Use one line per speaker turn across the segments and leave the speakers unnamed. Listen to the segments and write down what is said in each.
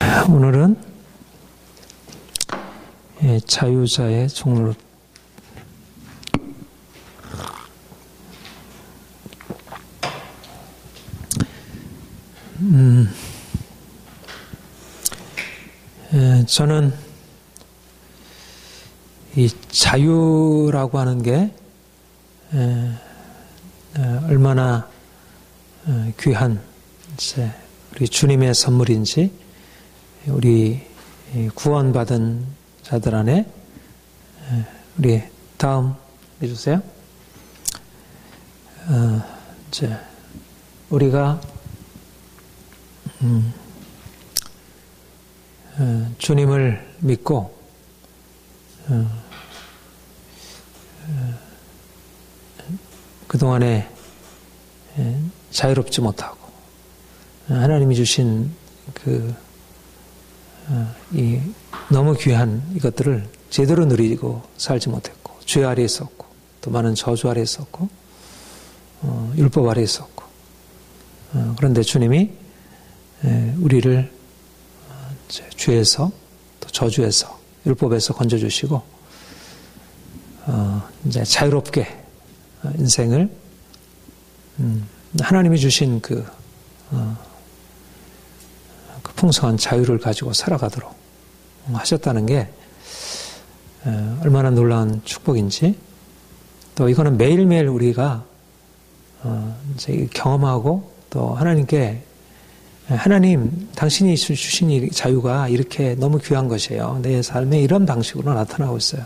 오늘은 자유자의 종로 저는 이 자유라고 하는 게 얼마나 귀한 우리 주님의 선물인지 우리 구원받은 자들 안에 우리 다음 해주세요. 이제 우리가 주님을 믿고 그동안에 자유롭지 못하고 하나님이 주신 이 너무 귀한 이것들을 제대로 누리고 살지 못했고 죄 아래에 있었고 또 많은 저주 아래에 있었고 율법 아래에 있었고 그런데 주님이 우리를 죄에서 또 저주에서 율법에서 건져주시고 이제 자유롭게 인생을 하나님이 주신 그 풍성한 자유를 가지고 살아가도록 하셨다는 게 얼마나 놀라운 축복인지 또 이거는 매일매일 우리가 이제 경험하고 또 하나님께 하나님 당신이 주신 이 자유가 이렇게 너무 귀한 것이에요. 내 삶에 이런 방식으로 나타나고 있어요.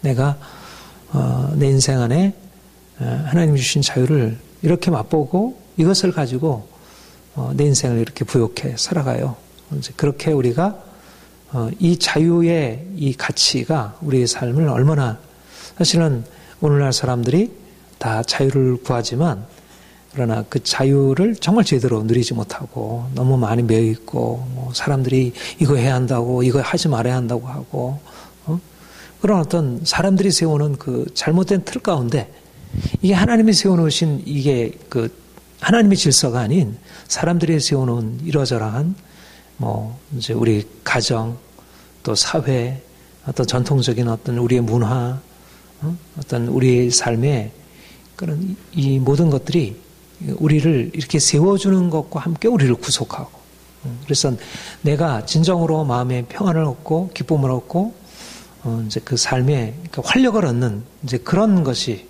내가 내 인생 안에 하나님이 주신 자유를 이렇게 맛보고 이것을 가지고 내 인생을 이렇게 부욕해 살아가요. 이제 그렇게 우리가 이 자유의 이 가치가 우리의 삶을 얼마나 사실은 오늘날 사람들이 다 자유를 구하지만 그러나 그 자유를 정말 제대로 누리지 못하고 너무 많이 매여 있고 사람들이 이거 해야 한다고 이거 하지 말아야 한다고 하고 그런 어떤 사람들이 세우는 그 잘못된 틀 가운데 이게 하나님이 세워놓으신 이게 그 하나님의 질서가 아닌 사람들이 세워놓은 이러저러한 이제 우리 가정 또 사회 어떤 전통적인 어떤 우리의 문화 어떤 우리의 삶에 그런 이 모든 것들이 우리를 이렇게 세워주는 것과 함께 우리를 구속하고 그래서 내가 진정으로 마음의 평안을 얻고 기쁨을 얻고 이제 그 삶에 활력을 얻는 이제 그런 것이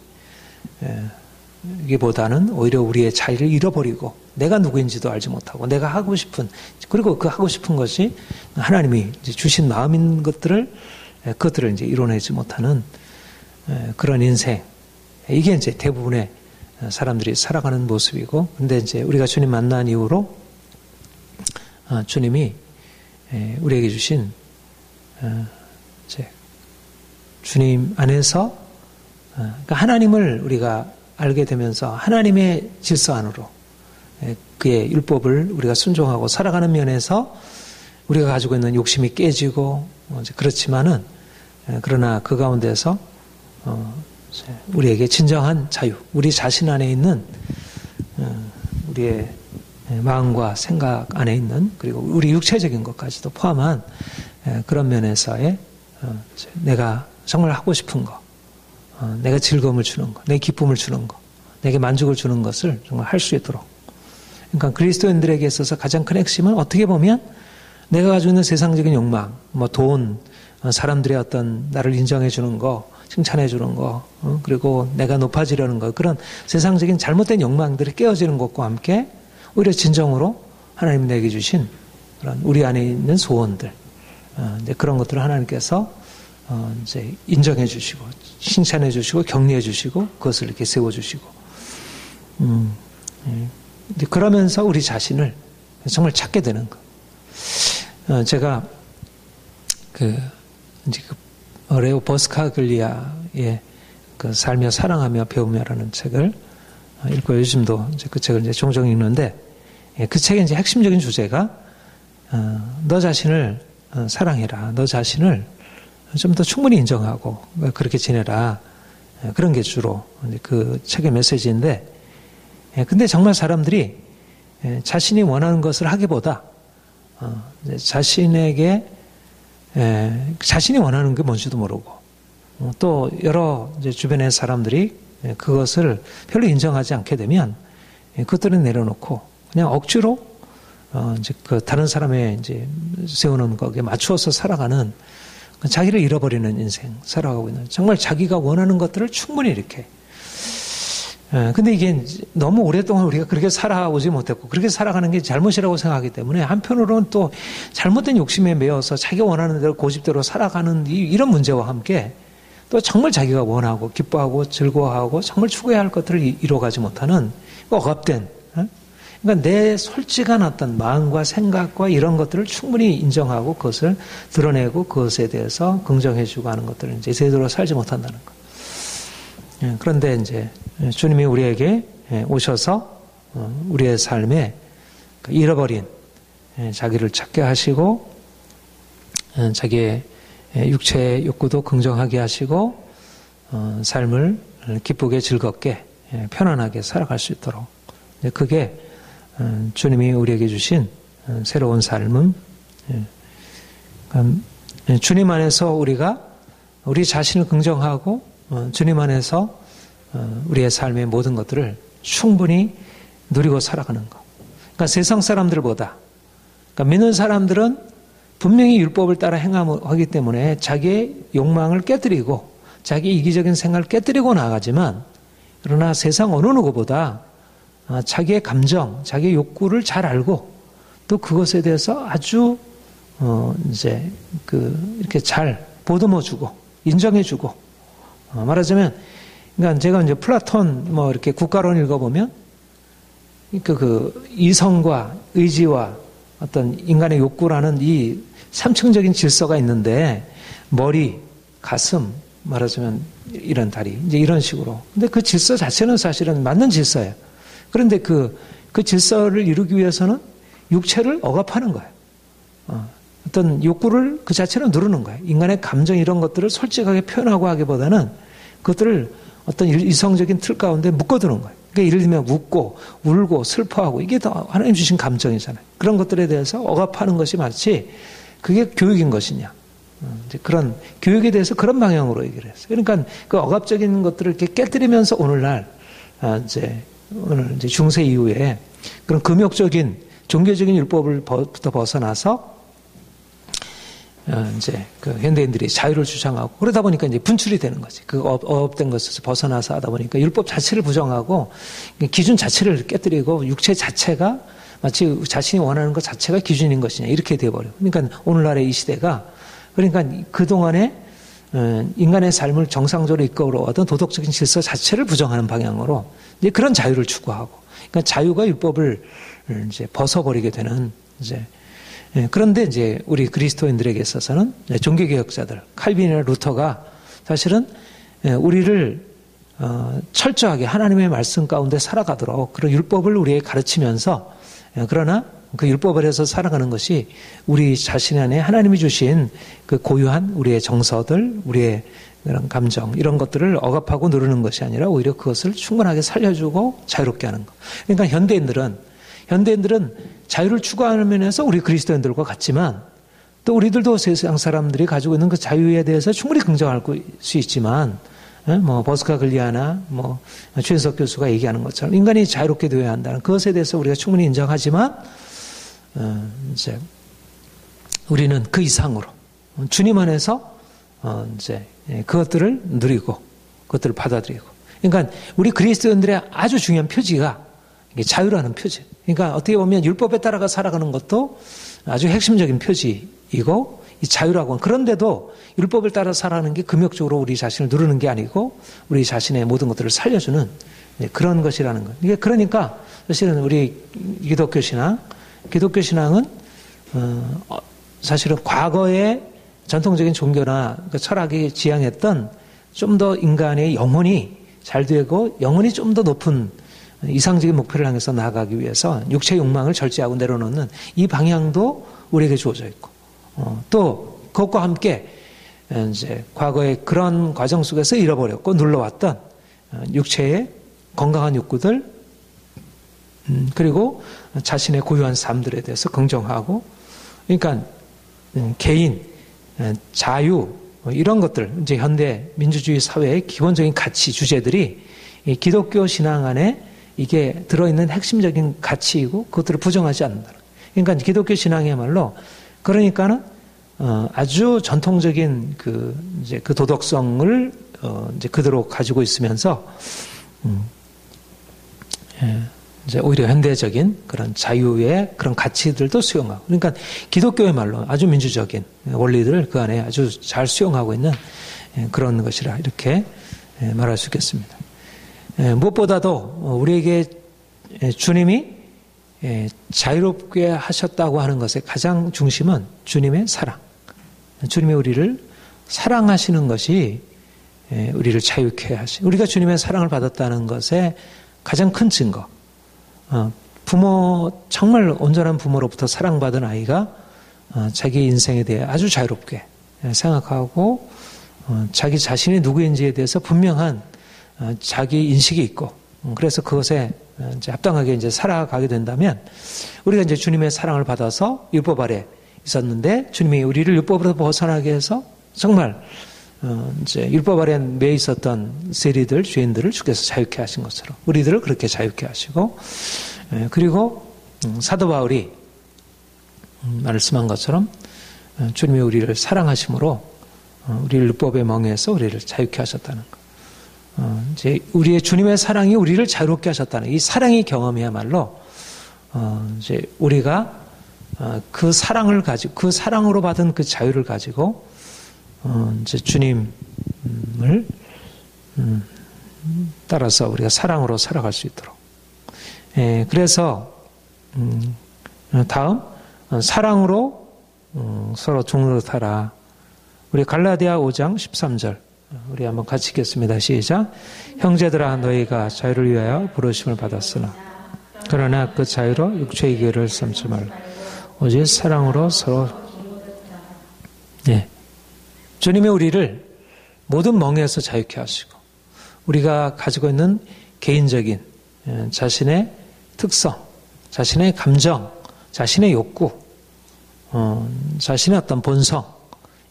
이기보다는 오히려 우리의 자유를 잃어버리고 내가 누구인지도 알지 못하고 내가 하고 싶은 그리고 그 하고 싶은 것이 하나님이 이제 주신 마음인 그것들을 이제 이뤄내지 못하는 그런 인생 이게 이제 대부분의 사람들이 살아가는 모습이고 근데 이제 우리가 주님 만난 이후로 주님이 우리에게 주신 이제 주님 안에서 그러니까 하나님을 우리가 알게 되면서 하나님의 질서 안으로 그의 율법을 우리가 순종하고 살아가는 면에서 우리가 가지고 있는 욕심이 깨지고 그렇지만은 그러나 그 가운데서 우리에게 진정한 자유, 우리 자신 안에 있는 우리의 마음과 생각 안에 있는 그리고 우리 육체적인 것까지도 포함한 그런 면에서의 내가 정말 하고 싶은 거 내가 즐거움을 주는 것, 내 기쁨을 주는 것, 내게 만족을 주는 것을 정말 할 수 있도록. 그러니까 그리스도인들에게 있어서 가장 큰 핵심은 어떻게 보면 내가 가지고 있는 세상적인 욕망, 돈, 사람들의 어떤 나를 인정해 주는 거, 칭찬해 주는 거, 그리고 내가 높아지려는 거, 그런 세상적인 잘못된 욕망들이 깨어지는 것과 함께 오히려 진정으로 하나님이 내게 주신 그런 우리 안에 있는 소원들, 이제 그런 것들을 하나님께서 이제 인정해 주시고, 칭찬해 주시고, 격려해 주시고, 그것을 이렇게 세워 주시고, 이제 그러면서 우리 자신을 정말 찾게 되는 거. 제가 이제 레오 버스카글리아의 그 살며 사랑하며 배우며라는 책을 읽고 요즘도 이제 그 책을 이제 종종 읽는데 그 책의 이제 핵심적인 주제가 너 자신을 사랑해라. 너 자신을 좀 더 충분히 인정하고 그렇게 지내라. 그런 게 주로 그 책의 메시지인데 근데 정말 사람들이 자신이 원하는 것을 하기보다 자신에게 자신이 원하는 게 뭔지도 모르고 또 여러 이제 주변의 사람들이 그것을 별로 인정하지 않게 되면 그것들을 내려놓고 그냥 억지로 이제 그 다른 사람의 이제 세우는 거기에 맞추어서 살아가는 자기를 잃어버리는 인생 살아가고 있는 정말 자기가 원하는 것들을 충분히 이렇게 근데 이게 너무 오랫동안 우리가 그렇게 살아오지 못했고 그렇게 살아가는 게 잘못이라고 생각하기 때문에 한편으로는 또 잘못된 욕심에 매여서 자기가 원하는 대로 고집대로 살아가는 이런 문제와 함께 또 정말 자기가 원하고 기뻐하고 즐거워하고 정말 추구해야 할 것들을 이뤄가지 못하는 억압된 그러니까 내 솔직한 어떤 마음과 생각과 이런 것들을 충분히 인정하고 그것을 드러내고 그것에 대해서 긍정해주고 하는 것들을 이제 제대로 살지 못한다는 것. 그런데 이제 주님이 우리에게 오셔서 우리의 삶에 잃어버린 자기를 찾게 하시고 자기의 육체의 욕구도 긍정하게 하시고 삶을 기쁘게 즐겁게 편안하게 살아갈 수 있도록 그게 주님이 우리에게 주신 새로운 삶은 주님 안에서 우리가 우리 자신을 긍정하고 주님 안에서 우리의 삶의 모든 것들을 충분히 누리고 살아가는 것. 그러니까 세상 사람들보다 그러니까 믿는 사람들은 분명히 율법을 따라 행하기 때문에 자기의 욕망을 깨뜨리고 자기 이기적인 생각을 깨뜨리고 나가지만 그러나 세상 어느 누구보다 자기의 감정, 자기의 욕구를 잘 알고 또 그것에 대해서 아주 이제 이렇게 잘 보듬어주고 인정해주고 말하자면 그러니까 제가 이제 플라톤 이렇게 국가론 읽어보면 그 이성과 의지와 어떤 인간의 욕구라는 이 3층적인 질서가 있는데 머리, 가슴 말하자면 이런 다리 이제 이런 식으로. 근데 그 질서 자체는 사실은 맞는 질서예요. 그런데 그 질서를 이루기 위해서는 육체를 억압하는 거예요. 어떤 욕구를 그 자체로 누르는 거예요. 인간의 감정 이런 것들을 솔직하게 표현하고 하기보다는 그것들을 어떤 이성적인 틀 가운데 묶어두는 거예요. 그러니까 예를 들면 웃고 울고 슬퍼하고 이게 다 하나님 주신 감정이잖아요. 그런 것들에 대해서 억압하는 것이 마치 그게 교육인 것이냐. 이제 그런 교육에 대해서 그런 방향으로 얘기를 했어요. 그러니까 그 억압적인 것들을 이렇게 깨뜨리면서 오늘 이제 중세 이후에 그런 금욕적인 종교적인 율법을부터 벗어나서 이제 그 현대인들이 자유를 주장하고 그러다 보니까 이제 분출이 되는 거지. 그 억압된 것에서 벗어나서 하다 보니까 율법 자체를 부정하고 기준 자체를 깨뜨리고 육체 자체가 마치 자신이 원하는 것 자체가 기준인 것이냐 이렇게 돼버려요. 그러니까 오늘날의 이 시대가 그러니까 그동안에 인간의 삶을 정상적으로 이끌어오던 도덕적인 질서 자체를 부정하는 방향으로 이제 그런 자유를 추구하고 그러니까 자유가 율법을 이제 벗어버리게 되는 이제 그런데 이제 우리 그리스도인들에게 있어서는 종교개혁자들 칼빈이나 루터가 사실은 우리를 철저하게 하나님의 말씀 가운데 살아가도록 그런 율법을 우리에게 가르치면서 그러나 그 율법을 해서 살아가는 것이 우리 자신 안에 하나님이 주신 그 고유한 우리의 정서들, 우리의 그런 감정 이런 것들을 억압하고 누르는 것이 아니라 오히려 그것을 충분하게 살려주고 자유롭게 하는 것. 그러니까 현대인들은 자유를 추구하는 면에서 우리 그리스도인들과 같지만 또 우리들도 세상 사람들이 가지고 있는 그 자유에 대해서 충분히 긍정할 수 있지만 버스카글리아나 최인석 교수가 얘기하는 것처럼 인간이 자유롭게 되어야 한다는 그것에 대해서 우리가 충분히 인정하지만 이제 우리는 그 이상으로 주님 안에서 이제 그것들을 누리고 그것들을 받아들이고 그러니까 우리 그리스도인들의 아주 중요한 표지가 이게 자유라는 표지. 그러니까 어떻게 보면 율법에 따라가 살아가는 것도 아주 핵심적인 표지이고 이 자유라고 그런데도 율법을 따라 살아가는 게 금욕적으로 우리 자신을 누르는 게 아니고 우리 자신의 모든 것들을 살려주는 그런 것이라는 것. 이게 그러니까 사실은 우리 기독교 신앙은 사실은 과거의 전통적인 종교나 그 철학이 지향했던 좀 더 인간의 영혼이 잘 되고 영혼이 좀 더 높은 이상적인 목표를 향해서 나아가기 위해서 육체 욕망을 절제하고 내려놓는 이 방향도 우리에게 주어져 있고 또 그것과 함께 이제 과거의 그런 과정 속에서 잃어버렸고 눌러왔던 육체의 건강한 욕구들 그리고 자신의 고유한 삶들에 대해서 긍정하고 그러니까 개인, 자유 이런 것들 이제 현대 민주주의 사회의 기본적인 가치 주제들이 이 기독교 신앙 안에 이게 들어있는 핵심적인 가치이고 그것들을 부정하지 않는다. 그러니까 기독교 신앙이야말로 그러니까는 아주 전통적인 이제 그 도덕성을 이제 그대로 가지고 있으면서 이제 오히려 현대적인 그런 자유의 그런 가치들도 수용하고, 그러니까 기독교의 말로 아주 민주적인 원리들을 그 안에 아주 잘 수용하고 있는 그런 것이라 이렇게 말할 수 있겠습니다. 무엇보다도 우리에게 주님이 자유롭게 하셨다고 하는 것의 가장 중심은 주님의 사랑. 주님이 우리를 사랑하시는 것이 우리를 자유케 하시. 우리가 주님의 사랑을 받았다는 것의 가장 큰 증거. 부모, 정말 온전한 부모로부터 사랑받은 아이가 자기 인생에 대해 아주 자유롭게 생각하고 자기 자신이 누구인지에 대해서 분명한 자기 인식이 있고, 그래서 그것에 이제 합당하게 이제 살아가게 된다면, 우리가 이제 주님의 사랑을 받아서 율법 아래 있었는데 주님이 우리를 율법으로 벗어나게 해서 정말 이제 율법 아래 매여 있었던 세리들, 죄인들을 주께서 자유케 하신 것처럼 우리들을 그렇게 자유케 하시고, 그리고 사도 바울이 말씀한 것처럼 주님이 우리를 사랑하심으로 우리를 율법의 멍에서 우리를 자유케 하셨다는 것. 이제 우리의 주님의 사랑이 우리를 자유롭게 하셨다는 이 사랑의 경험이야말로 이제 우리가 그 사랑을 가지고, 그 사랑으로 받은 그 자유를 가지고 이제 주님을 따라서 우리가 사랑으로 살아갈 수 있도록. 그래서 다음 사랑으로 서로 종노릇하라. 우리 갈라디아 5장 13절 우리 한번 같이 읽겠습니다. 시작. 형제들아, 너희가 자유를 위하여 부르심을 받았으나 그러나 그 자유로 육체의 기회를 삼지 말라. 오직 사랑으로 서로. 주님이 우리를 모든 멍에서 자유케 하시고, 우리가 가지고 있는 개인적인 자신의 특성, 자신의 감정, 자신의 욕구, 자신의 어떤 본성,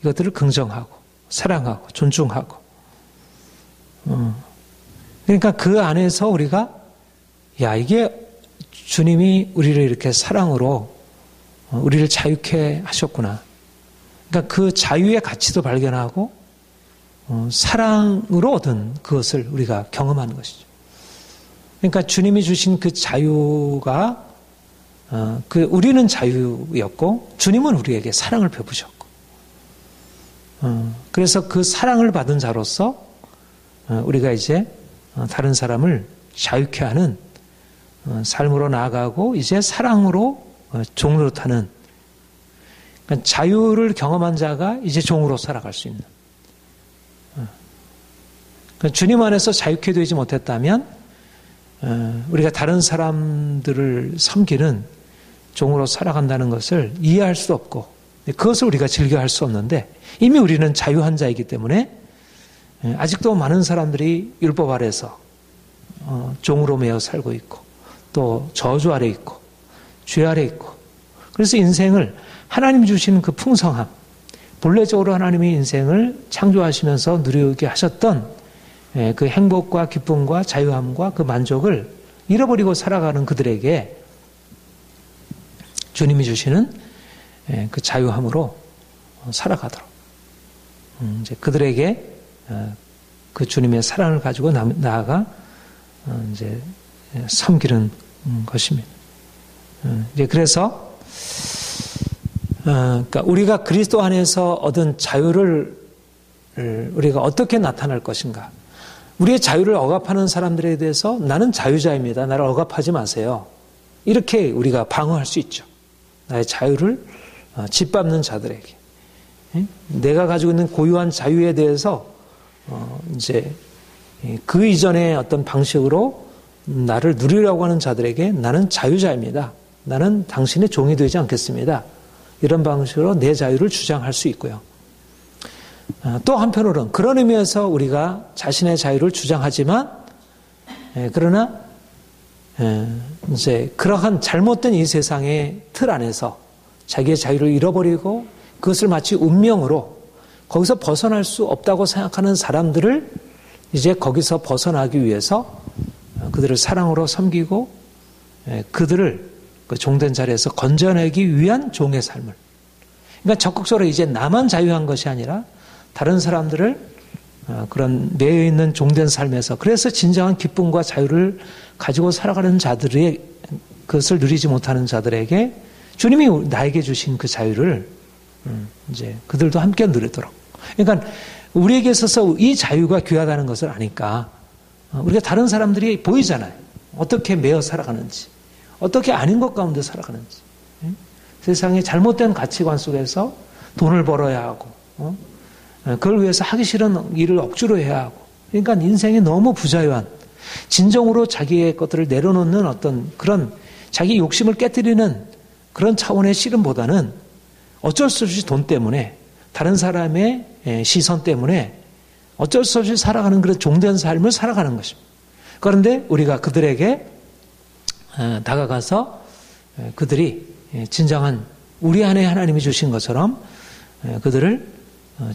이것들을 긍정하고 사랑하고 존중하고, 그러니까 그 안에서 우리가 이게 주님이 우리를 이렇게 사랑으로 우리를 자유케 하셨구나. 그러니까 그 자유의 가치도 발견하고 사랑으로 얻은 그것을 우리가 경험하는 것이죠. 그러니까 주님이 주신 그 자유가 우리는 자유였고 주님은 우리에게 사랑을 베푸셨고, 그래서 그 사랑을 받은 자로서 우리가 이제 다른 사람을 자유케 하는 삶으로 나아가고 이제 사랑으로 종노릇하는, 그러니까 자유를 경험한 자가 이제 종으로 살아갈 수 있는, 그러니까 주님 안에서 자유케 되지 못했다면 우리가 다른 사람들을 섬기는 종으로 살아간다는 것을 이해할 수 없고 그것을 우리가 즐겨할 수 없는데, 이미 우리는 자유한 자이기 때문에 아직도 많은 사람들이 율법 아래서 종으로 매여 살고 있고 또 저주 아래 있고 죄 아래 있고, 그래서 인생을 하나님 주신 그 풍성함, 본래적으로 하나님이 인생을 창조하시면서 누리게 하셨던 그 행복과 기쁨과 자유함과 그 만족을 잃어버리고 살아가는 그들에게 주님이 주시는 그 자유함으로 살아가도록 이제 그들에게 그 주님의 사랑을 가지고 나아가 이제 섬기는 것입니다. 이제 그래서 그러니까 우리가 그리스도 안에서 얻은 자유를 우리가 어떻게 나타날 것인가? 우리의 자유를 억압하는 사람들에 대해서 나는 자유자입니다. 나를 억압하지 마세요. 이렇게 우리가 방어할 수 있죠. 나의 자유를 짓밟는 자들에게, 내가 가지고 있는 고유한 자유에 대해서 이제 그 이전의 어떤 방식으로 나를 누리려고 하는 자들에게 나는 자유자입니다. 나는 당신의 종이 되지 않겠습니다. 이런 방식으로 내 자유를 주장할 수 있고요. 또 한편으로는 그런 의미에서 우리가 자신의 자유를 주장하지만, 그러나 이제 그러한 잘못된 이 세상의 틀 안에서 자기의 자유를 잃어버리고 그것을 마치 운명으로 거기서 벗어날 수 없다고 생각하는 사람들을 이제 거기서 벗어나기 위해서 그들을 사랑으로 섬기고 그들을 그 종된 자리에서 건져내기 위한 종의 삶을. 그러니까 적극적으로 이제 나만 자유한 것이 아니라 다른 사람들을 그런 매여 있는 종된 삶에서 그래서 진정한 기쁨과 자유를 가지고 살아가는 자들의 그것을 누리지 못하는 자들에게 주님이 나에게 주신 그 자유를 이제 그들도 함께 누리도록. 그러니까 우리에게 있어서 이 자유가 귀하다는 것을 아니까 우리가 다른 사람들이 보이잖아요. 어떻게 매여 살아가는지, 어떻게 아닌 것 가운데 살아가는지. 세상의 잘못된 가치관 속에서 돈을 벌어야 하고, 그걸 위해서 하기 싫은 일을 억지로 해야 하고. 그러니까 인생이 너무 부자유한, 진정으로 자기의 것들을 내려놓는 어떤 그런 자기 욕심을 깨뜨리는 그런 차원의 씨름보다는 어쩔 수 없이 돈 때문에 다른 사람의 시선 때문에 어쩔 수 없이 살아가는 그런 종된 삶을 살아가는 것입니다. 그런데 우리가 그들에게 다가가서 그들이 진정한 우리 안에 하나님이 주신 것처럼 그들을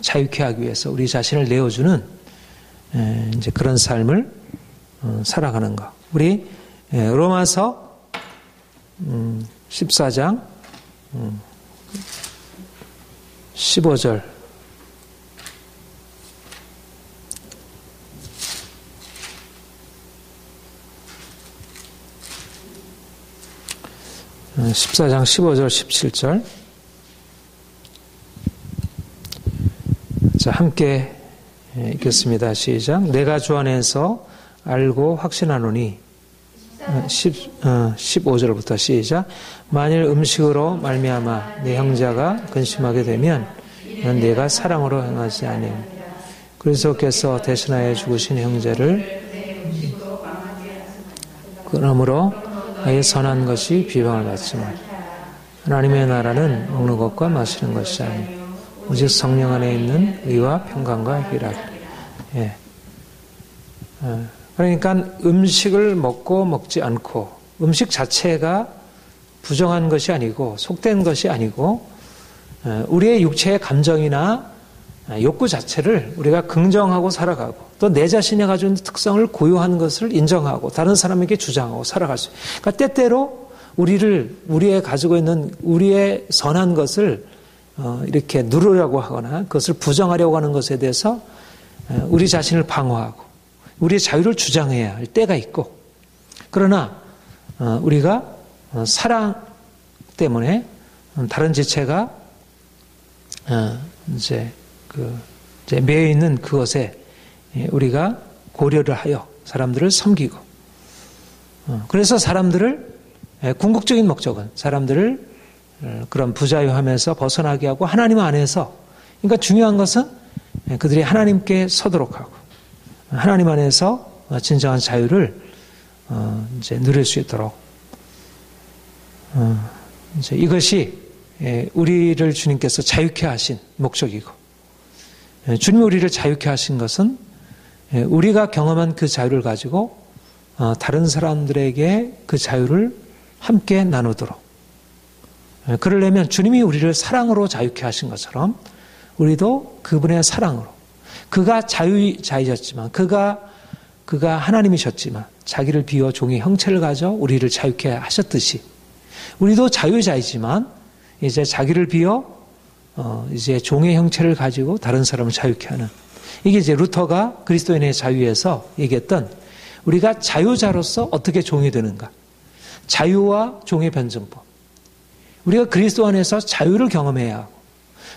자유케 하기 위해서 우리 자신을 내어주는 이제 그런 삶을 살아가는 것. 우리 로마서 14장 15절 (14장 15절 17절) 자, 함께 읽겠습니다. 시작. 내가 주 안에서 알고 확신하노니 15절부터 시작. 만일 음식으로 말미암아 내 형제가 근심하게 되면 내가 사랑으로 행하지 아니하니 그리스도께서 대신하여 죽으신 형제를 그러므로 아예 선한 것이 비방을 받지만 하나님의 나라는 먹는 것과 마시는 것이 아니요 오직 성령 안에 있는 의와 평강과 희락. 예. 그러니까 음식을 먹고 먹지 않고 음식 자체가 부정한 것이 아니고 속된 것이 아니고 우리의 육체의 감정이나 욕구 자체를 우리가 긍정하고 살아가고 또 내 자신이 가지고 있는 특성을 고유한 것을 인정하고 다른 사람에게 주장하고 살아갈 수 있어요. 그러니까 때때로 우리의 가지고 있는 우리의 선한 것을 이렇게 누르려고 하거나 그것을 부정하려고 하는 것에 대해서 우리 자신을 방어하고 우리의 자유를 주장해야 할 때가 있고 그러나 우리가 사랑 때문에 다른 지체가 이제 매여 있는 그것에 우리가 고려를 하여 사람들을 섬기고 그래서 사람들을 궁극적인 목적은 사람들을 그런 부자유함에서 벗어나게 하고 하나님 안에서 그러니까 중요한 것은 그들이 하나님께 서도록 하고 하나님 안에서 진정한 자유를 이제 누릴 수 있도록 이제 이것이 우리를 주님께서 자유케 하신 목적이고 주님이 우리를 자유케 하신 것은 우리가 경험한 그 자유를 가지고 다른 사람들에게 그 자유를 함께 나누도록 그러려면 주님이 우리를 사랑으로 자유케 하신 것처럼 우리도 그분의 사랑으로 그가 자유자이셨지만 그가 하나님이셨지만 자기를 비워 종의 형체를 가져 우리를 자유케 하셨듯이 우리도 자유자이지만 이제 자기를 비워 이제 종의 형체를 가지고 다른 사람을 자유케 하는 이게 이제 루터가 그리스도인의 자유에서 얘기했던 우리가 자유자로서 어떻게 종이 되는가 자유와 종의 변증법 우리가 그리스도 안에서 자유를 경험해야 하고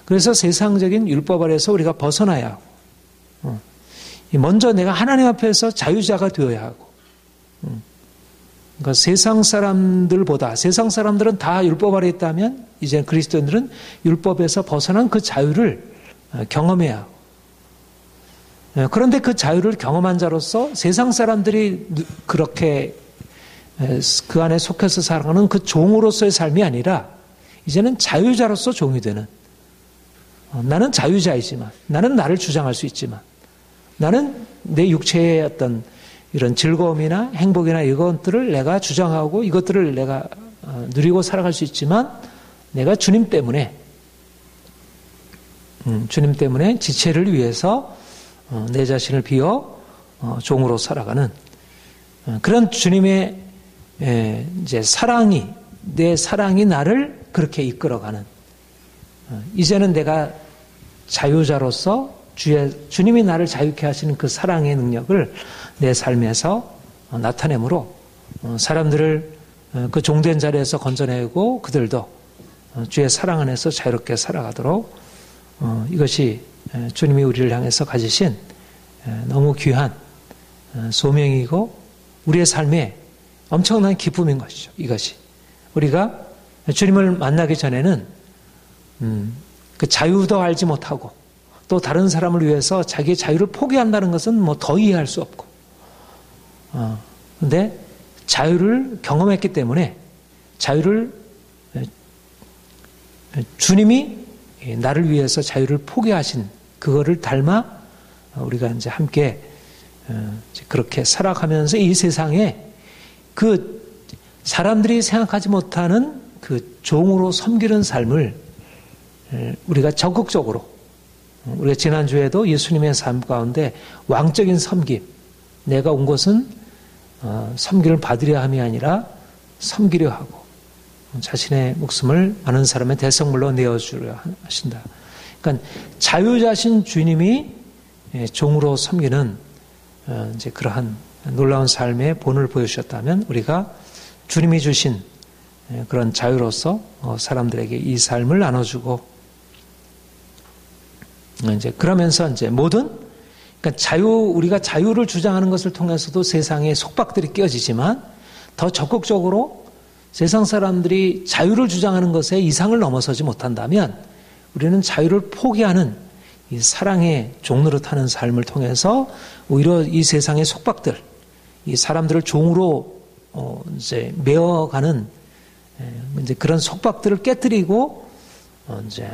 그래서 세상적인 율법 아래에서 우리가 벗어나야 하고 먼저 내가 하나님 앞에서 자유자가 되어야 하고 그러니까 세상 사람들보다 세상 사람들은 다 율법 아래 있다면 이제 그리스도인들은 율법에서 벗어난 그 자유를 경험해야 하고 그런데 그 자유를 경험한 자로서 세상 사람들이 그렇게 그 안에 속해서 살아가는 그 종으로서의 삶이 아니라 이제는 자유자로서 종이 되는 나는 자유자이지만 나는 나를 주장할 수 있지만 나는 내 육체의 어떤 이런 즐거움이나 행복이나 이것들을 내가 주장하고 이것들을 내가 누리고 살아갈 수 있지만 내가 주님 때문에 지체를 위해서 내 자신을 비워 종으로 살아가는 그런 주님의 이제 내 사랑이 나를 그렇게 이끌어가는 이제는 내가 자유자로서 주님이 나를 자유케 하시는 그 사랑의 능력을 내 삶에서 나타내므로 사람들을 그 종된 자리에서 건져내고 그들도 주의 사랑 안에서 자유롭게 살아가도록 이것이 주님이 우리를 향해서 가지신 너무 귀한 소명이고 우리의 삶에 엄청난 기쁨인 것이죠. 이것이 우리가 주님을 만나기 전에는 그 자유도 알지 못하고 또 다른 사람을 위해서 자기의 자유를 포기한다는 것은 뭐 더 이해할 수 없고 근데 자유를 경험했기 때문에 주님이 나를 위해서 자유를 포기하신 그거를 닮아 우리가 이제 함께 그렇게 살아가면서 이 세상에 그 사람들이 생각하지 못하는 그 종으로 섬기는 삶을 우리가 적극적으로 우리가 지난주에도 예수님의 삶 가운데 왕적인 섬김 내가 온 것은 섬기를 받으려 함이 아니라 섬기려 하고 자신의 목숨을 많은 사람의 대성물로 내어주려 하신다. 그러니까 자유자신 주님이 종으로 섬기는 이제 그러한 놀라운 삶의 본을 보여주셨다면 우리가 주님이 주신 그런 자유로서 사람들에게 이 삶을 나눠주고 이제 그러면서 이제 그러니까 우리가 자유를 주장하는 것을 통해서도 세상에 속박들이 끼어지지만 더 적극적으로 세상 사람들이 자유를 주장하는 것에 이상을 넘어서지 못한다면 우리는 자유를 포기하는 이 사랑의 종노릇하는 삶을 통해서 오히려 이 세상의 속박들, 이 사람들을 종으로 이제 메어가는 이제 그런 속박들을 깨뜨리고 이제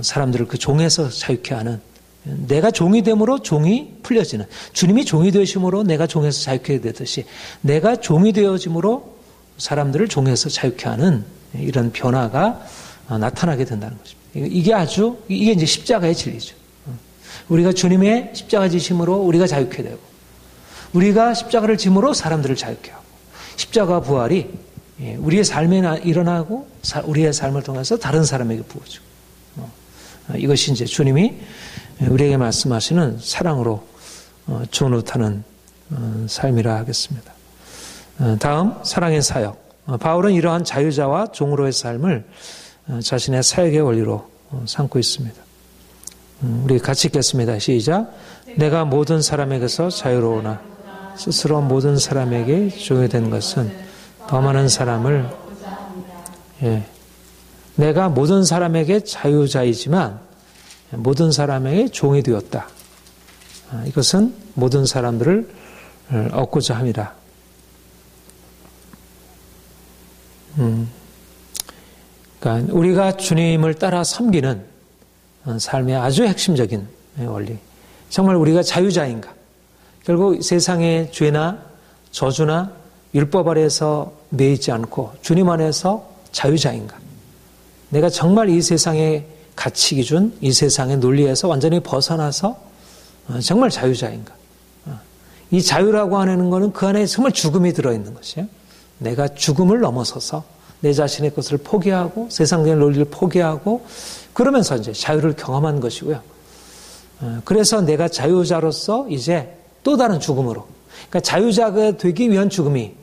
사람들을 그 종에서 자유케 하는 내가 종이 됨으로 종이 풀려지는 주님이 종이 되심으로 내가 종에서 자유케 되듯이 내가 종이 되어짐으로 사람들을 종에서 자유케 하는 이런 변화가 나타나게 된다는 것입니다. 이게 이제 십자가의 진리죠. 우리가 주님의 십자가 지심으로 우리가 자유케 되고 우리가 십자가를 짐으로 사람들을 자유케 하고 십자가 부활이 우리의 삶에 일어나고 우리의 삶을 통해서 다른 사람에게 부어지고 이것이 이제 주님이 우리에게 말씀하시는 사랑으로 존웃하는 삶이라 하겠습니다. 다음 사랑의 사역. 바울은 이러한 자유자와 종으로의 삶을 자신의 사역의 원리로 삼고 있습니다. 우리 같이 읽겠습니다. 시작. 내가 모든 사람에게서 자유로우나 스스로 모든 사람에게 종이 된 것은 더 많은 사람을 내가 모든 사람에게 자유자이지만 모든 사람에게 종이 되었다. 이것은 모든 사람들을 얻고자 함이라. 그러니까 우리가 주님을 따라 섬기는 삶의 아주 핵심적인 원리. 정말 우리가 자유자인가? 결국 세상의 죄나 저주나 율법 아래에서 매이지 않고 주님 안에서 자유자인가? 내가 정말 이 세상의 가치 기준, 이 세상의 논리에서 완전히 벗어나서 정말 자유자인가? 이 자유라고 하는 것은 그 안에 정말 죽음이 들어있는 것이에요. 내가 죽음을 넘어서서 내 자신의 것을 포기하고 세상의 논리를 포기하고 그러면서 이제 자유를 경험한 것이고요. 그래서 내가 자유자로서 이제 또 다른 죽음으로, 그러니까 자유자가 되기 위한 죽음이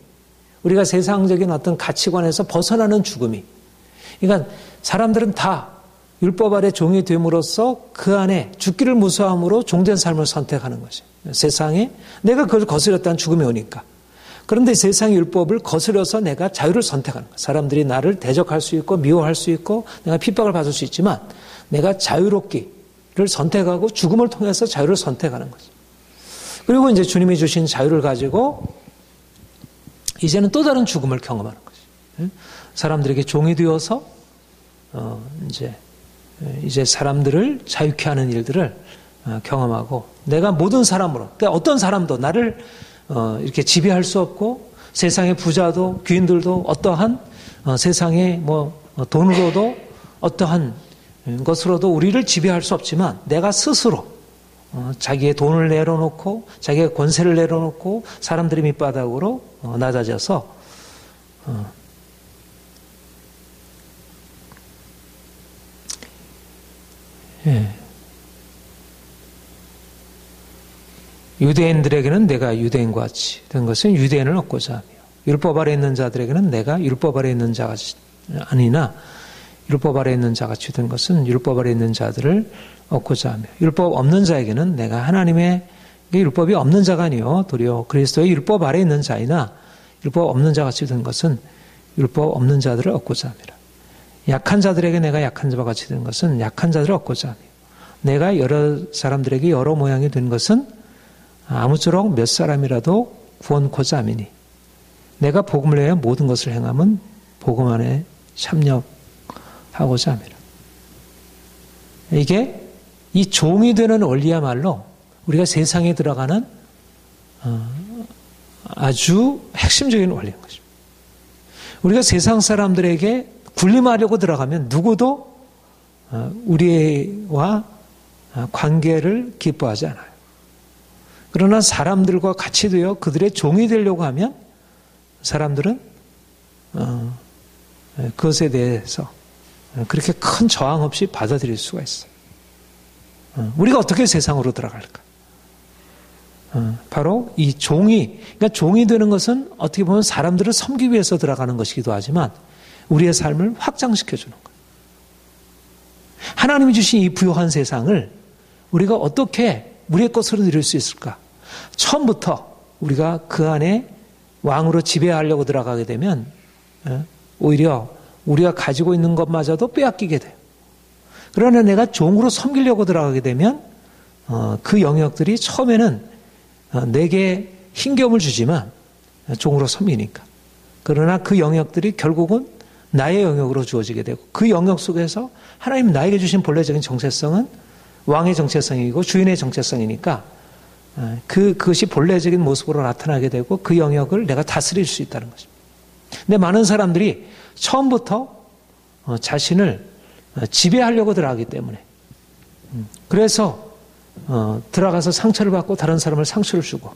우리가 세상적인 어떤 가치관에서 벗어나는 죽음이, 그러니까 사람들은 다 율법 아래 종이 됨으로써 그 안에 죽기를 무서워함으로 종된 삶을 선택하는 것이에요. 세상에 내가 그걸 거스렸다는 죽음이 오니까. 그런데 세상의 율법을 거스려서 내가 자유를 선택하는 거예요. 사람들이 나를 대적할 수 있고 미워할 수 있고 내가 핍박을 받을 수 있지만 내가 자유롭기를 선택하고 죽음을 통해서 자유를 선택하는 거죠. 그리고 이제 주님이 주신 자유를 가지고 이제는 또 다른 죽음을 경험하는 거죠. 사람들에게 종이 되어서 이제 사람들을 자유케 하는 일들을 경험하고 내가 모든 사람으로, 그러니까 어떤 사람도 나를 이렇게 지배할 수 없고 세상의 부자도 귀인들도 어떠한 세상의 돈으로도 어떠한 것으로도 우리를 지배할 수 없지만 내가 스스로 자기의 돈을 내려놓고 자기의 권세를 내려놓고 사람들의 밑바닥으로 낮아져서 유대인들에게는 내가 유대인과 같이 된 것은 유대인을 얻고자 하며 율법 아래 있는 자들에게는 내가 율법 아래 있는 자가 아니나 율법 아래 있는 자같이 된 것은 율법 아래 있는 자들을 얻고자 하며 율법 없는 자에게는 내가 하나님의 율법이 없는 자가 아니요 도리어 그리스도의 율법 아래 있는 자이나 율법 없는 자같이 된 것은 율법 없는 자들을 얻고자 함이라. 약한 자들에게 내가 약한 자와 같이 된 것은 약한 자들을 얻고자 하며 내가 여러 사람들에게 여러 모양이 된 것은 아무쪼록 몇 사람이라도 구원코자 함이니 내가 복음을 위하여 모든 것을 행함은 복음 안에 참여하고자 함이라. 이게 이 종이 되는 원리야말로 우리가 세상에 들어가는 아주 핵심적인 원리인 것입니다. 우리가 세상 사람들에게 군림하려고 들어가면 누구도 우리와 관계를 기뻐하지 않아요. 그러나 사람들과 같이 되어 그들의 종이 되려고 하면 사람들은 그것에 대해서 그렇게 큰 저항 없이 받아들일 수가 있어요. 우리가 어떻게 세상으로 들어갈까? 바로 이 그러니까 종이 되는 것은 어떻게 보면 사람들을 섬기기 위해서 들어가는 것이기도 하지만 우리의 삶을 확장시켜 주는 거예요. 하나님이 주신 이 부요한 세상을 우리가 어떻게 우리의 것으로 누릴 수 있을까? 처음부터 우리가 그 안에 왕으로 지배하려고 들어가게 되면 오히려 우리가 가지고 있는 것마저도 빼앗기게 돼요. 그러나 내가 종으로 섬기려고 들어가게 되면 그 영역들이 처음에는 내게 힘겨움을 주지만 종으로 섬기니까. 그러나 그 영역들이 결국은 나의 영역으로 주어지게 되고 그 영역 속에서 하나님 나에게 주신 본래적인 정체성은 왕의 정체성이고 주인의 정체성이니까 그것이 본래적인 모습으로 나타나게 되고 그 영역을 내가 다스릴 수 있다는 것입니다. 근데 많은 사람들이 처음부터 자신을 지배하려고 들어가기 때문에 그래서 들어가서 상처를 받고 다른 사람을 상처를 주고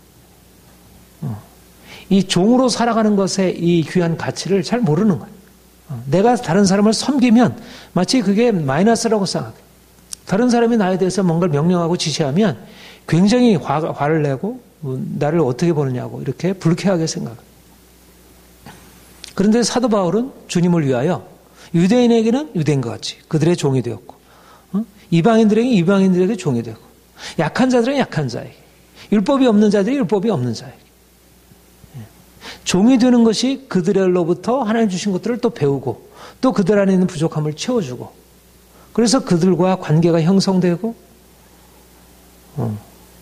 이 종으로 살아가는 것에 이 귀한 가치를 잘 모르는 거예요. 내가 다른 사람을 섬기면 마치 그게 마이너스라고 생각해요. 다른 사람이 나에 대해서 뭔가를 명령하고 지시하면 굉장히 화를 내고 나를 어떻게 보느냐고 이렇게 불쾌하게 생각해요. 그런데 사도 바울은 주님을 위하여 유대인에게는 유대인과 같이 그들의 종이 되었고 이방인들에게 이방인들에게 종이 되고 약한 자들은 약한 자에게 율법이 없는 자들이 율법이 없는 자에게 종이 되는 것이 그들로부터 하나님 주신 것들을 또 배우고 또 그들 안에 있는 부족함을 채워주고 그래서 그들과 관계가 형성되고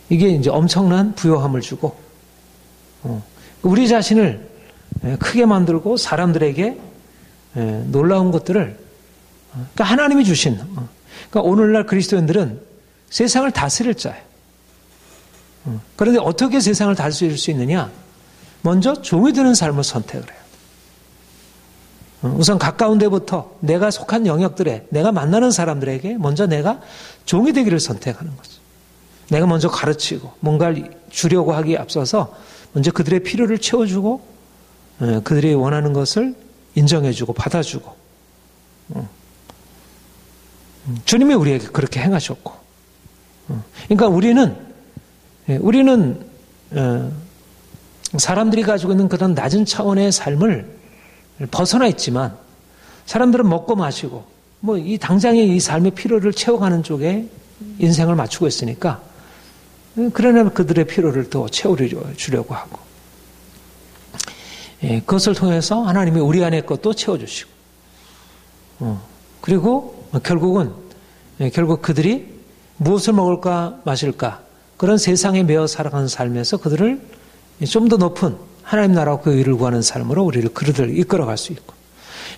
이게 이제 엄청난 부요함을 주고 우리 자신을 크게 만들고 사람들에게 놀라운 것들을 그러니까 하나님이 주신 그러니까 오늘날 그리스도인들은 세상을 다스릴 자예요. 그런데 어떻게 세상을 다스릴 수 있느냐? 먼저 종이 되는 삶을 선택을 해요. 우선 가까운 데부터 내가 속한 영역들에 내가 만나는 사람들에게 먼저 내가 종이 되기를 선택하는 거죠. 내가 먼저 가르치고 뭔가를 주려고 하기에 앞서서 먼저 그들의 필요를 채워주고 그들이 원하는 것을 인정해주고 받아주고 주님이 우리에게 그렇게 행하셨고 그러니까 우리는 사람들이 가지고 있는 그런 낮은 차원의 삶을 벗어나 있지만 사람들은 먹고 마시고 뭐 이 당장의 이 삶의 필요를 채워가는 쪽에 인생을 맞추고 있으니까 그러나 그들의 필요를 더 채워주려고 하고 그것을 통해서 하나님이 우리 안의 것도 채워주시고 그리고 결국 그들이 무엇을 먹을까 마실까 그런 세상에 매어 살아가는 삶에서 그들을 좀 더 높은 하나님 나라와 그 의를 구하는 삶으로 그들을 이끌어갈 수 있고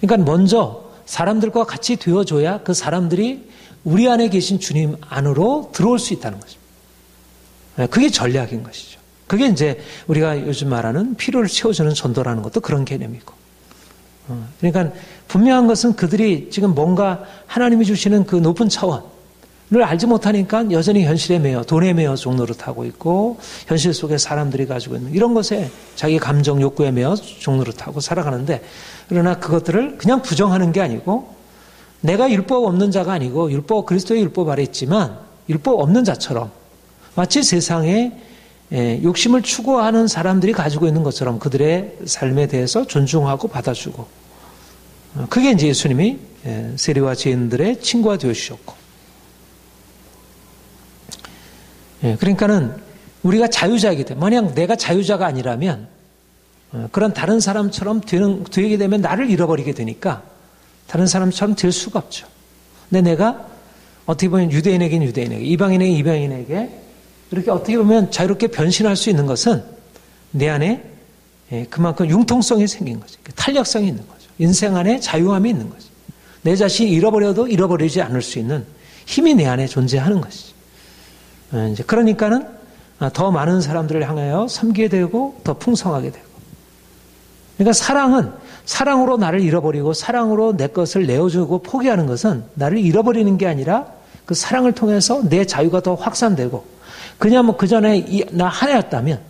그러니까 먼저 사람들과 같이 되어줘야 그 사람들이 우리 안에 계신 주님 안으로 들어올 수 있다는 것입니다. 그게 전략인 것이죠. 그게 이제 우리가 요즘 말하는 필요를 채워주는 전도라는 것도 그런 개념이고 그러니까 분명한 것은 그들이 지금 뭔가 하나님이 주시는 그 높은 차원을 알지 못하니까 여전히 현실에 매여 돈에 매여 종노릇하고 있고 현실 속에 사람들이 가지고 있는 이런 것에 자기 감정 욕구에 매여 종노릇하고 살아가는데 그러나 그것들을 그냥 부정하는 게 아니고 내가 율법 없는 자가 아니고 그리스도의 율법 아래 있지만 율법 없는 자처럼 마치 세상에 욕심을 추구하는 사람들이 가지고 있는 것처럼 그들의 삶에 대해서 존중하고 받아주고 그게 이제 예수님이 세리와 죄인들의 친구가 되어주셨고 그러니까는 우리가 자유자이기 때문에 만약 내가 자유자가 아니라면 그런 다른 사람처럼 되게 되면 나를 잃어버리게 되니까 다른 사람처럼 될 수가 없죠. 근데 내가 어떻게 보면 유대인에게는 유대인에게 이방인에게 이방인에게 이렇게 어떻게 보면 자유롭게 변신할 수 있는 것은 내 안에 그만큼 융통성이 생긴 거죠. 탄력성이 있는 거죠. 인생 안에 자유함이 있는 거죠. 내 자신이 잃어버려도 잃어버리지 않을 수 있는 힘이 내 안에 존재하는 것이죠. 이제 그러니까는 더 많은 사람들을 향하여 섬기게 되고 더 풍성하게 되고. 그러니까 사랑으로 나를 잃어버리고 사랑으로 내 것을 내어주고 포기하는 것은 나를 잃어버리는 게 아니라 그 사랑을 통해서 내 자유가 더 확산되고 그냥 뭐 그전에 나 하나였다면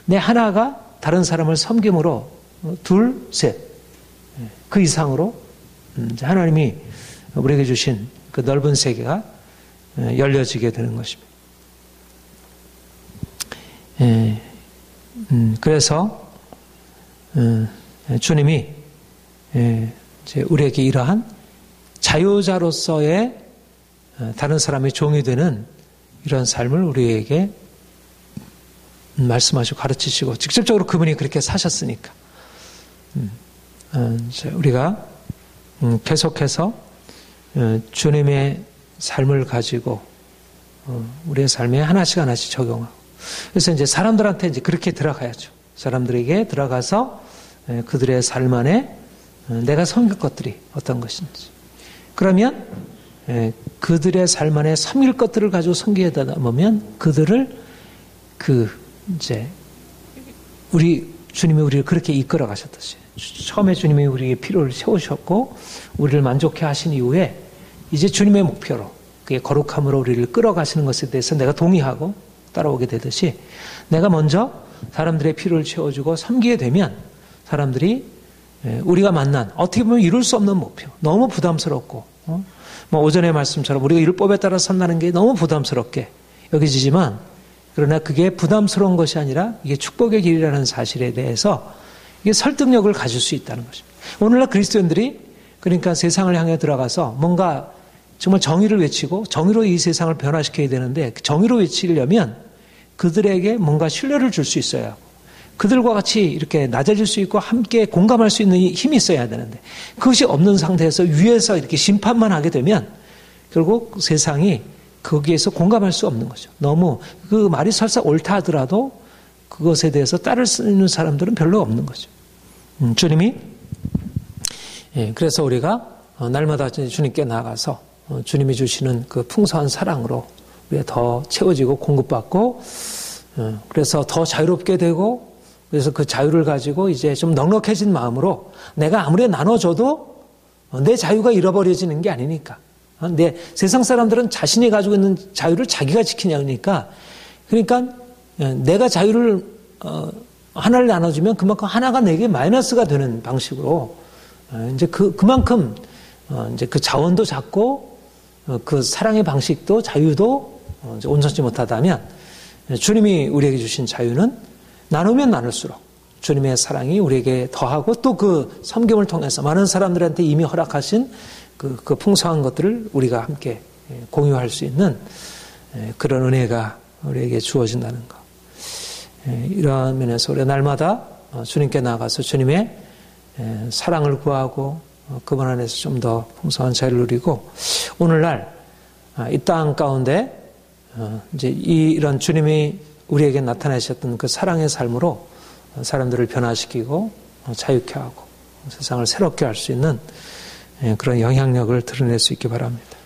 내 하나가 다른 사람을 섬김으로 둘, 셋 그 이상으로 하나님이 우리에게 주신 그 넓은 세계가 열려지게 되는 것입니다. 그래서 주님이 이제 우리에게 이러한 자유자로서의 다른 사람의 종이 되는 이런 삶을 우리에게 말씀하시고 가르치시고 직접적으로 그분이 그렇게 사셨으니까 우리가 계속해서 주님의 삶을 가지고 우리의 삶에 하나씩 적용하고 그래서 이제 사람들한테 이제 그렇게 들어가야죠. 사람들에게 들어가서 그들의 삶 안에 내가 섬길 것들이 어떤 것인지 그러면 그들의 삶 안에 섬길 것들을 가지고 섬기다 보면 그들을 이제 주님이 우리를 그렇게 이끌어 가셨듯이 처음에 주님이 우리에게 필요를 세우셨고 우리를 만족해 하신 이후에 이제 주님의 목표로 그게 거룩함으로 우리를 끌어가시는 것에 대해서 내가 동의하고 따라오게 되듯이 내가 먼저 사람들의 필요를 채워주고 섬기게 되면 사람들이 우리가 만난 어떻게 보면 이룰 수 없는 목표 너무 부담스럽고 뭐 오전의 말씀처럼 우리가 율법에 따라 산다는 게 너무 부담스럽게 여겨지지만 그러나 그게 부담스러운 것이 아니라 이게 축복의 길이라는 사실에 대해서 이게 설득력을 가질 수 있다는 것입니다. 오늘날 그리스도인들이 그러니까 세상을 향해 들어가서 뭔가 정말 정의를 외치고 정의로 이 세상을 변화시켜야 되는데 정의로 외치려면 그들에게 뭔가 신뢰를 줄 수 있어야 하고 그들과 같이 이렇게 낮아질 수 있고 함께 공감할 수 있는 힘이 있어야 되는데 그것이 없는 상태에서 위에서 이렇게 심판만 하게 되면 결국 세상이 거기에서 공감할 수 없는 거죠. 너무 그 말이 설사 옳다 하더라도 그것에 대해서 따를 수 있는 사람들은 별로 없는 거죠. 주님이 그래서 우리가 날마다 주님께 나아가서 주님이 주시는 그 풍성한 사랑으로 우리가 더 채워지고 공급받고 그래서 더 자유롭게 되고 그래서 그 자유를 가지고 이제 좀 넉넉해진 마음으로 내가 아무리 나눠줘도 내 자유가 잃어버려지는 게 아니니까 세상 사람들은 자신이 가지고 있는 자유를 자기가 지키냐니까 그러니까 내가 자유를 하나를 나눠주면 그만큼 하나가 내게 마이너스가 되는 방식으로 이제 그만큼 이제 그 자원도 작고 그 사랑의 방식도 자유도 온전치 못하다면 주님이 우리에게 주신 자유는 나누면 나눌수록 주님의 사랑이 우리에게 더하고 또 그 섬김을 통해서 많은 사람들한테 이미 허락하신 그 풍성한 것들을 우리가 함께 공유할 수 있는 그런 은혜가 우리에게 주어진다는 것. 이러한 면에서 우리가 날마다 주님께 나아가서 주님의 사랑을 구하고 그분 안에서 좀 더 풍성한 자유를 누리고 오늘날 이 땅 가운데 이제 이런 주님이 우리에게 나타내셨던 그 사랑의 삶으로 사람들을 변화시키고 자유케 하고 세상을 새롭게 할 수 있는 그런 영향력을 드러낼 수 있기 바랍니다.